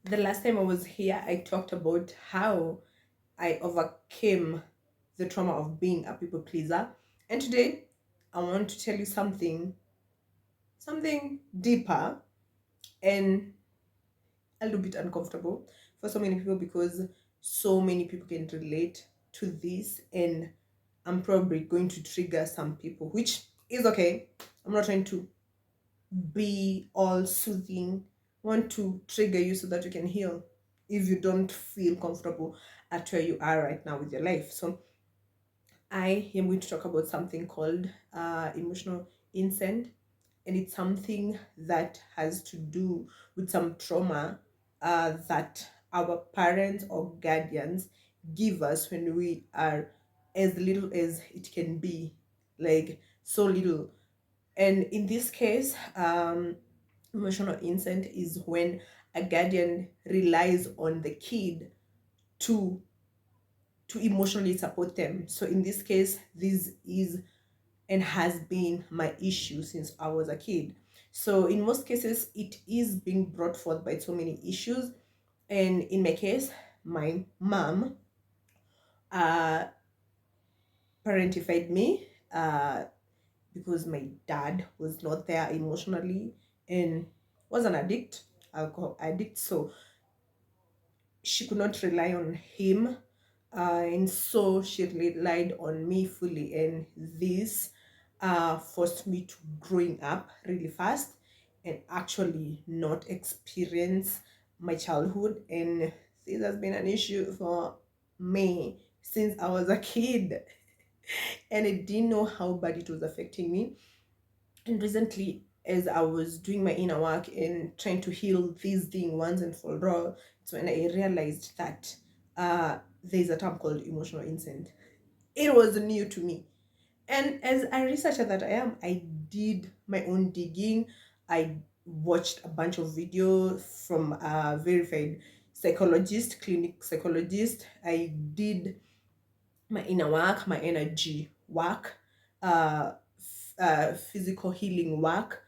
The last time I was here, I talked about how I overcame the trauma of being a people pleaser. And today, I want to tell you something deeper and a little bit uncomfortable for so many people because so many people can relate to this, and I'm probably going to trigger some people, which is okay. I'm not trying to be all soothing. I want to trigger you so that you can heal if you don't feel comfortable at where you are right now with your life. So I am going to talk about something called emotional incest, and it's something that has to do with some trauma that our parents or guardians give us when we are as little as it can be, like so little. And in this case, emotional incest is when a guardian relies on the kid to emotionally support them. So in this case, this is and has been my issue since I was a kid. So in most cases, it is being brought forth by so many issues. And in my case, my mom uh, parentified me because my dad was not there emotionally and was an addict, alcohol addict. So she could not rely on him, and so she relied on me fully, and this forced me to growing up really fast and actually not experience my childhood. And this has been an issue for me since I was a kid, and I didn't know how bad it was affecting me. And recently, as I was doing my inner work and trying to heal this thing once and for all, it's when I realized that there's a term called emotional incest. It was new to me. And as a researcher that I am, I did my own digging. I watched a bunch of videos from a verified psychologist, clinic psychologist. I did my inner work, my energy work, physical healing work,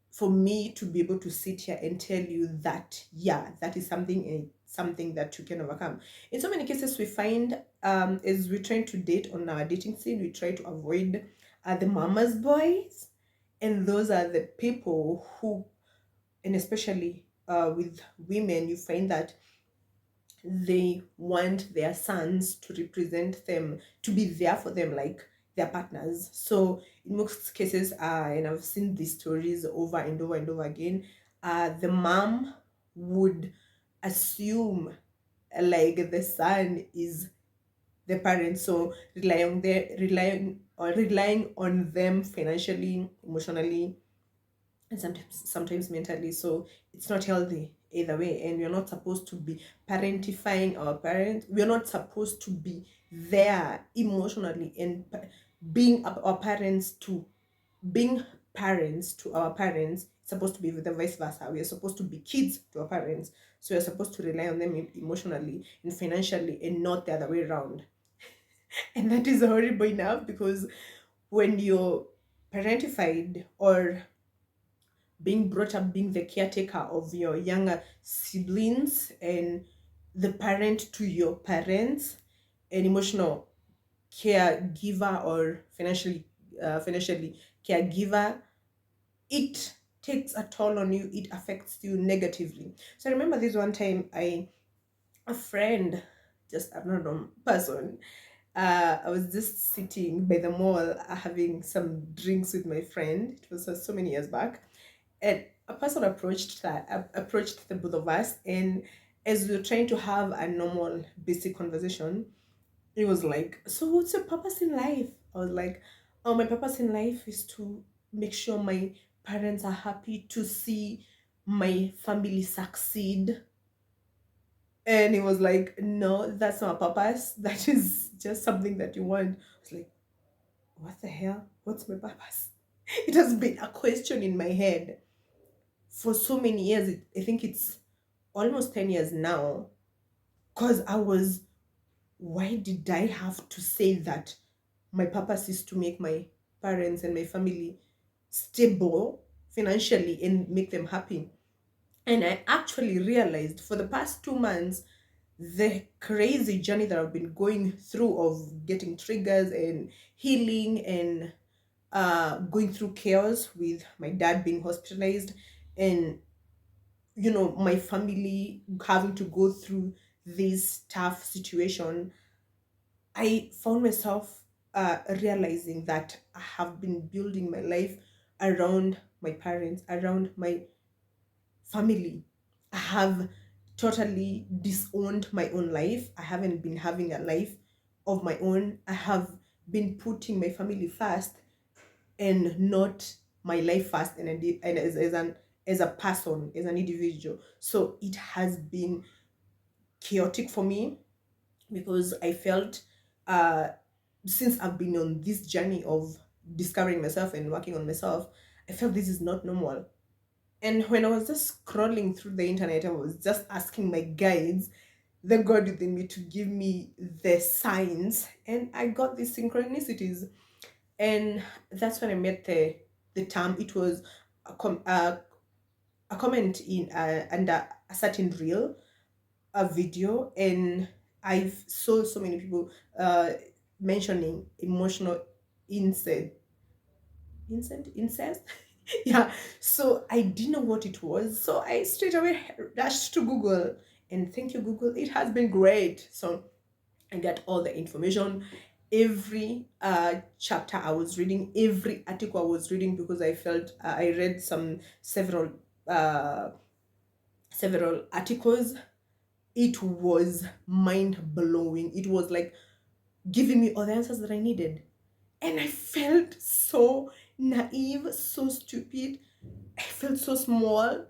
for me to be able to sit here and tell you that yeah, that is something that you can overcome. In so many cases, we find as we're trying to date on our dating scene, we try to avoid the mama's boys, and those are the people who, and especially with women, you find that they want their sons to represent them, to be there for them like their partners. So in most cases, and I've seen these stories over and over and over again, the mom would assume like the son is the parent, so relying on them financially, emotionally, and sometimes mentally. So it's not healthy either way, and we're not supposed to be parentifying our parents. We're not supposed to be there emotionally and being our parents to being parents to our parents. It's supposed to be the vice versa. We are supposed to be kids to our parents, so we're supposed to rely on them emotionally and financially, and not the other way around. And that is horrible enough because when you're parentified or being brought up being the caretaker of your younger siblings and the parent to your parents, an emotional caregiver or financially caregiver, it takes a toll on you. It affects you negatively. So I remember this one time, a friend, just a random person, I was just sitting by the mall having some drinks with my friend. It was so many years back, and a person approached the both of us, and as we were trying to have a normal basic conversation, it was like, so what's your purpose in life? I was like, oh, my purpose in life is to make sure my parents are happy, to see my family succeed. And he was like, no, that's not a purpose, that is just something that you want. I was like, what the hell, what's my purpose? It has been a question in my head for so many years. I think it's almost 10 years now. Because I was, why did I have to say that my purpose is to make my parents and my family stable financially and make them happy? And I actually realized for the past 2 months, the crazy journey that I've been going through of getting triggers and healing and going through chaos with my dad being hospitalized, and my family having to go through this tough situation. I found myself realizing that I have been building my life around my parents, around my family. I have totally disowned my own life. I haven't been having a life of my own. I have been putting my family first and not my life first, and as a person, as an individual. So it has been chaotic for me because I felt, uh, since I've been on this journey of discovering myself and working on myself, I felt this is not normal. And when I was just scrolling through the internet, I was just asking my guides, the God within me, to give me the signs, and I got these synchronicities. And that's when I met the term. It was a comment in under a certain reel, a video, and I've saw so many people mentioning emotional incest, incest. Yeah. So I didn't know what it was, so I straight away rushed to Google, and thank you Google, it has been great. So I got all the information, every chapter I was reading, every article I was reading, because I felt, I read uh, several articles. It was mind blowing. It was like giving me all the answers that I needed. And I felt so naive, so stupid. I felt so small.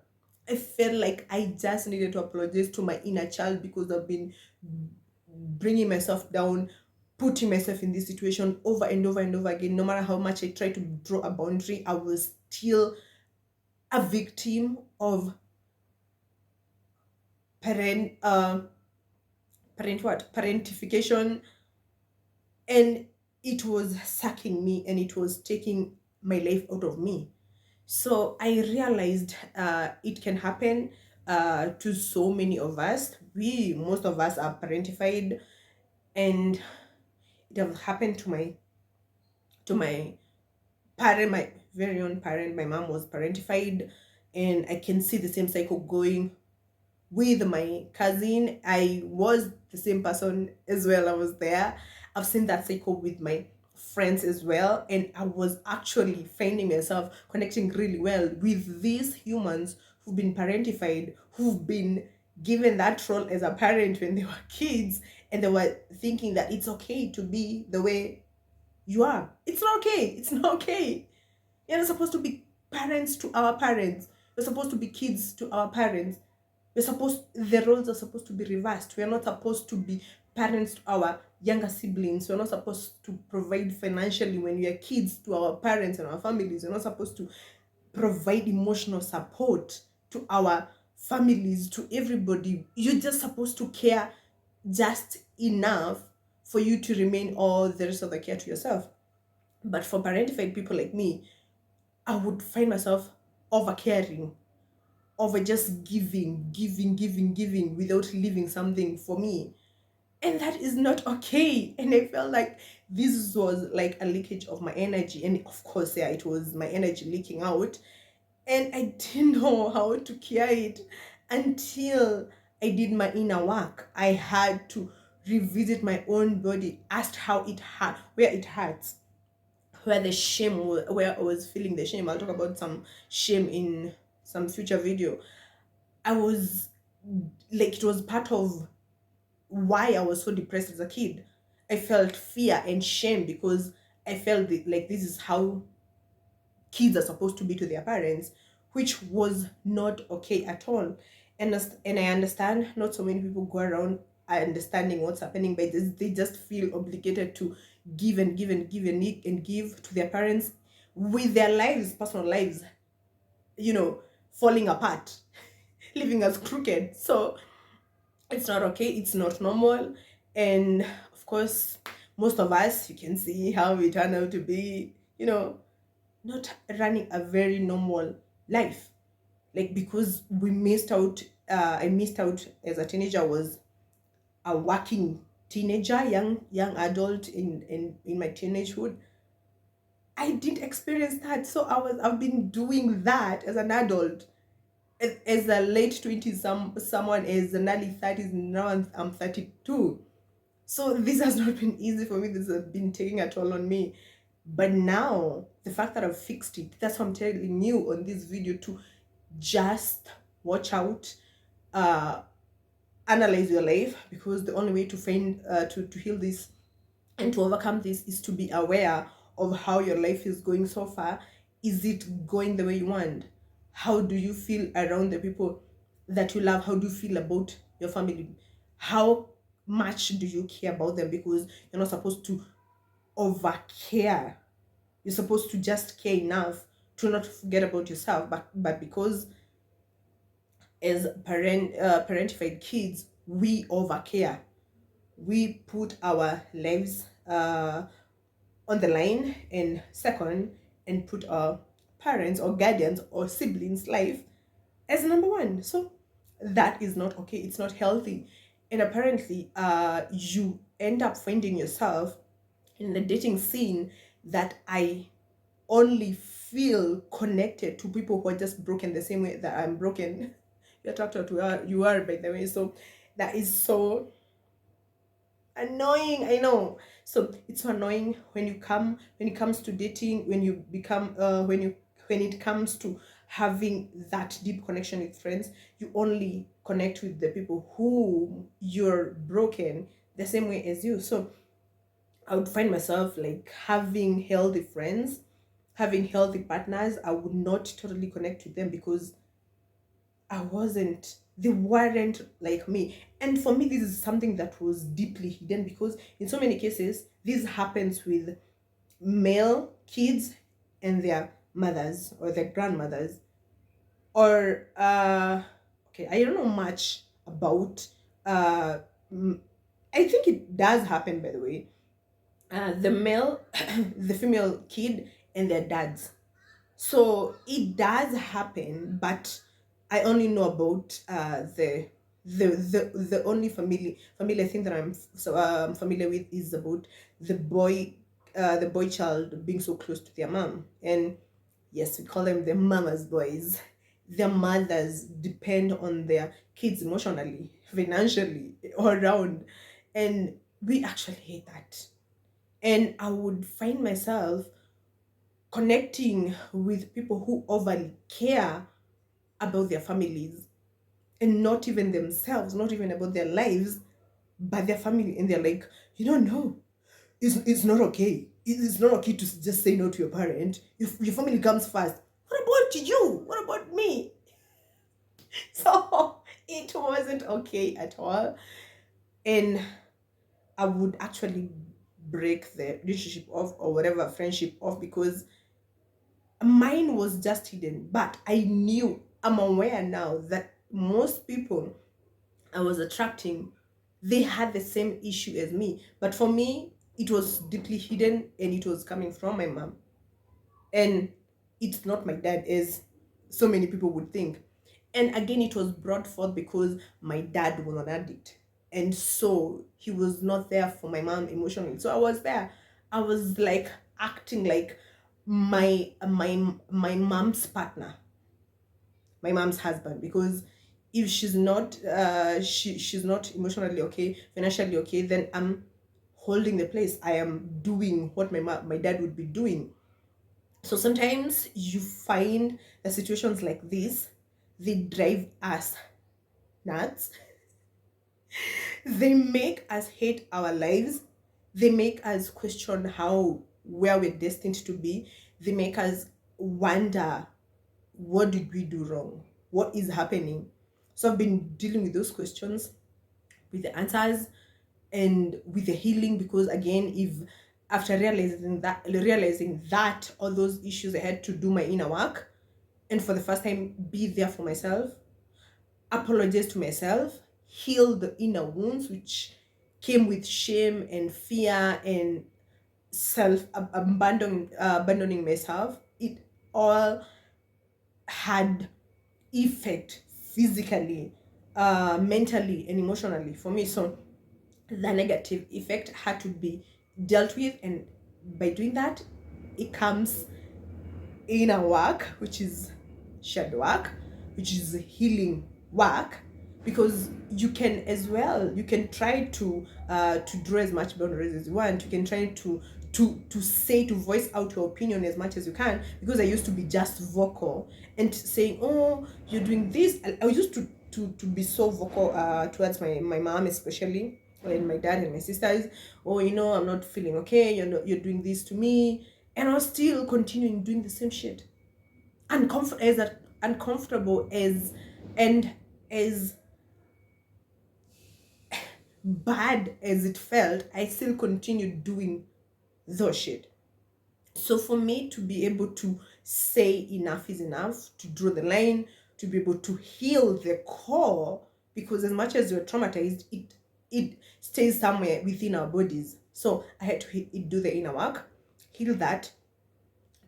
I felt like I just needed to apologize to my inner child because I've been bringing myself down, putting myself in this situation over and over and over again. No matter how much I tried to draw a boundary, I was still a victim of parent, parentification, and it was sucking me and it was taking my life out of me. So I realized, it can happen to so many of us. Most of us are parentified, and it have happened to my parent, my very own parent. My mom was parentified, and I can see the same cycle going with my cousin. I was the same person as well. I was there. I've seen that cycle with my friends as well. And I was actually finding myself connecting really well with these humans who've been parentified, who've been given that role as a parent when they were kids, and they were thinking that it's okay to be the way you are. It's not okay. It's not okay. You're not supposed to be parents to our parents. We're supposed to be kids to our parents. The roles are supposed to be reversed. We are not supposed to be parents to our younger siblings. We're not supposed to provide financially when we are kids to our parents and our families. We're not supposed to provide emotional support to our families, to everybody. You're just supposed to care just enough for you to remain all the rest of the care to yourself. But for parentified people like me, I would find myself over caring, over just giving without leaving something for me. And that is not okay. And I felt like this was like a leakage of my energy. And of course, yeah, it was my energy leaking out. And I didn't know how to cure it until I did my inner work. I had to revisit my own body, asked how it hurt, where it hurts, where the shame was, where I was feeling the shame. I'll talk about some shame in some future video. I was like, it was part of why I was so depressed as a kid. I felt fear and shame because I felt like this is how kids are supposed to be to their parents, which was not okay at all. And I understand not so many people go around understanding what's happening, but they just feel obligated to give and give and give and give to their parents, with their lives, personal lives, you know, falling apart, leaving us crooked. So it's not okay, it's not normal. And of course, most of us, you can see how we turn out to be, not running a very normal life. like because we missed out. I missed out as a teenager. I was a working teenager, young adult in my teenagehood. I didn't experience that, so I've been doing that as an adult, as a late 20s, someone is an early 30s. Now I'm 32. So this has not been easy for me. This has been taking a toll on me. But now the fact that I've fixed it, that's what I'm telling you on this video, to just watch out, uh analyze your life, because the only way to find to heal this and to overcome this is to be aware of how your life is going so far. Is it going the way you want? How do you feel around the people that you love? How do you feel about your family? How much do you care about them? Because you're not supposed to over care. You're supposed to just care enough to not forget about yourself. But because as parentified kids, we over care. We put our lives on the line and second, and put our parents or guardians or siblings life as number one. So that is not okay, it's not healthy. And apparently you end up finding yourself in the dating scene that I only feel connected to people who are just broken the same way that I'm broken. You're talked about, you are, by the way. So that is so annoying, I know. So it's so annoying when it comes to dating, when you become when it comes to having that deep connection with friends. You only connect with the people who you're broken the same way as you. So I would find myself like having healthy friends, having healthy partners. I would not totally connect with them because they weren't like me. And for me, this is something that was deeply hidden, because in so many cases, this happens with male kids and their mothers or their grandmothers. Or, okay, I don't know much about, uh, m- I think it does happen, by the way. The male, the female kid and their dads. So it does happen, but I only know about the only familiar thing that I'm familiar with is about the boy child being so close to their mom. And yes, we call them the mama's boys. Their mothers depend on their kids emotionally, financially, all around, and we actually hate that. And I would find myself connecting with people who overly care about their families, and not even themselves, not even about their lives, but their family. And they're like, you don't know, it's not okay. It's not okay to just say no to your parent. If your family comes first, what about you? What about me? So it wasn't okay at all. And I would actually break the relationship off, or whatever, friendship off, because mine was just hidden. But I knew, I'm aware now that most people I was attracting, they had the same issue as me. But for me, it was deeply hidden, and it was coming from my mom. And it's not my dad, as so many people would think. And again, it was brought forth because my dad was an addict. And so he was not there for my mom emotionally. So I was there. I was like acting like my mom's partner, my mom's husband, because if she's not she's not emotionally okay, financially okay, then I'm holding the place. I am doing what my dad would be doing. So sometimes you find the situations like this, they drive us nuts. They make us hate our lives. They make us question how where we're destined to be. They make us wonder, what did we do wrong? What is happening? So I've been dealing with those questions, with the answers, and with the healing, because again, if after realizing that all those issues, I had to do my inner work, and for the first time be there for myself, apologize to myself, heal the inner wounds which came with shame and fear and abandoning myself. It all had effect physically, mentally, and emotionally for me. So the negative effect had to be dealt with, and by doing that, it comes inner work, which is shadow work, which is healing work, because you can as well, you can try to draw as much boundaries as you want. You can try to say, to voice out your opinion as much as you can, because I used to be just vocal and saying, oh, you're doing this. I used to be so vocal towards my mom especially, and my dad and my sisters. Oh, I'm not feeling okay, you're doing this to me, and I was still continuing doing the same shit. Uncomfortable as, and as bad as it felt, I still continued doing those shit. So for me to be able to say enough is enough, to draw the line, to be able to heal the core, because as much as you're traumatized, it stays somewhere within our bodies. So I had to do the inner work, heal that,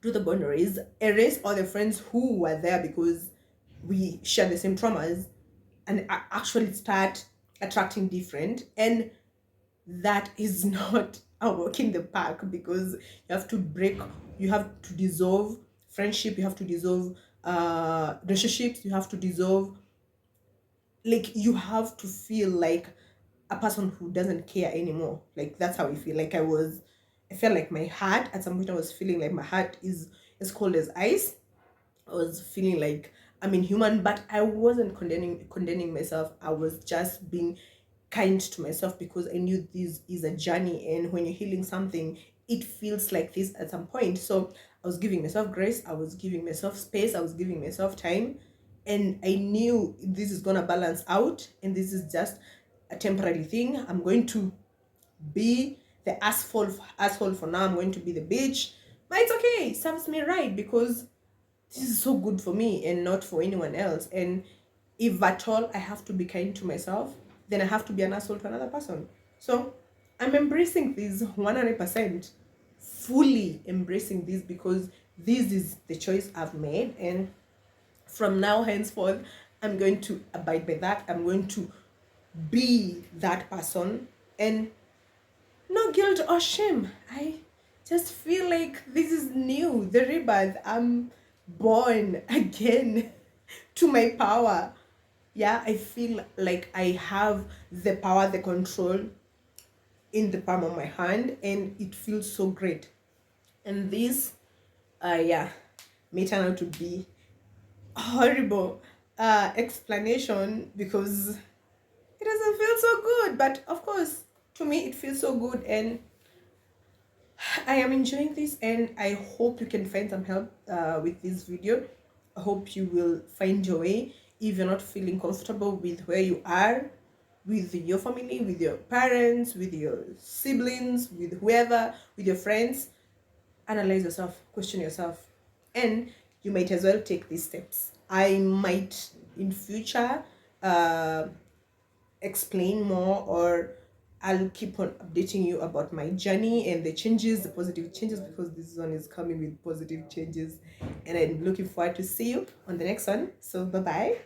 do the boundaries, erase all the friends who were there because we share the same traumas, and actually start attracting different. And that is not a walk in the park, because you have to dissolve friendship, you have to dissolve relationships, you have to dissolve, like you have to feel like a person who doesn't care anymore. Like that's how I feel. Like I felt like my heart at some point, I was feeling like my heart is as cold as ice. I was feeling like I'm inhuman, but I wasn't condemning myself. I was just being kind to myself, because I knew this is a journey, and when you're healing something, it feels like this at some point. So I was giving myself grace, I was giving myself space, I was giving myself time, and I knew this is gonna balance out, and this is just a temporary thing. I'm going to be the asshole for now. I'm going to be the bitch, but it's okay. It serves me right, because this is so good for me and not for anyone else. And if at all I have to be kind to myself, then I have to be an asshole to another person. So I'm embracing this 100%, fully embracing this, because this is the choice I've made. And from now henceforth, I'm going to abide by that. I'm going to be that person, and no guilt or shame. I just feel like this is new, the rebirth. I'm born again to my power. Yeah, I feel like I have the power, the control in the palm of my hand, and it feels so great. And this, yeah, may turn out to be a horrible explanation, because it doesn't feel so good. But of course, to me, it feels so good, and I am enjoying this, and I hope you can find some help with this video. I hope you will find your way. If you're not feeling comfortable with where you are, with your family, with your parents, with your siblings, with whoever, with your friends, analyze yourself, question yourself, and you might as well take these steps. I might in future uh, explain more, or I'll keep on updating you about my journey and the changes, the positive changes, because this one is coming with positive changes. And I'm looking forward to see you on the next one. So bye bye.